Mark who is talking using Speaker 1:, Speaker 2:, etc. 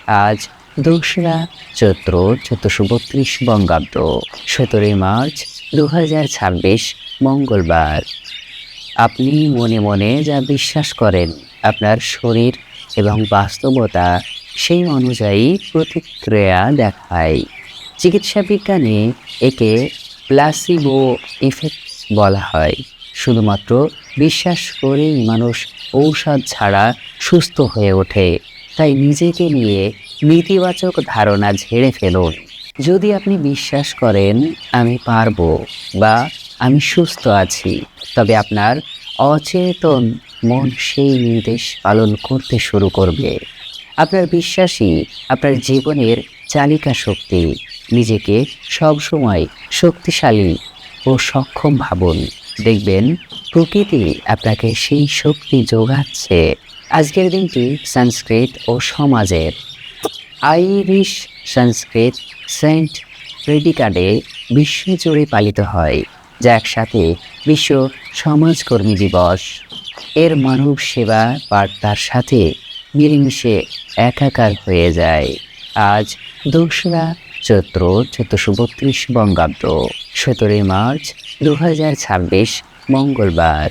Speaker 1: আজ ২রা চৈত্র ১৪৩২ বঙ্গাব্দ ১৭ই মার্চ ২০২৬ মঙ্গলবার। আপনি মনে মনে যা বিশ্বাস করেন আপনার শরীর এবং বাস্তবতা সেই অনুযায়ী প্রতিক্রিয়া দেখায়। চিকিৎসা বিজ্ঞানে একে প্লাসিবো ইফেক্ট বলা হয়। শুধুমাত্র বিশ্বাস করেই মানুষ ঔষধ ছাড়া সুস্থ হয়ে ওঠে। তাই নিজেকে নিয়ে নেতিবাচক ধারণা ঝেড়ে ফেলুন। যদি আপনি বিশ্বাস করেন আমি পারবো বা আমি সুস্থ আছি, তবে আপনার অচেতন মন সেই নির্দেশ পালন করতে শুরু করবে। আপনার বিশ্বাসই আপনার জীবনের চালিকা শক্তি। নিজেকে সবসময় শক্তিশালী ও সক্ষম ভাবুন। দেখবেন প্রকৃতি আপনাকে সেই শক্তি যোগাচ্ছে। আজকের দিনটি সংস্কৃত ও সমাজের আইরিশ সংস্কৃত সেন্ট ফ্রেডিকা ডে বিশ্বজুড়ে পালিত হয়, যা একসাথে বিশ্ব সমাজকর্মী দিবস। এর মানব সেবা বার্তার সাথে মিলেমিশে একাকার হয়ে যায়। আজ ২রা চৈত্র ১৪৩২ বঙ্গাব্দ ১৭ই মার্চ ২০২৬ মঙ্গলবার।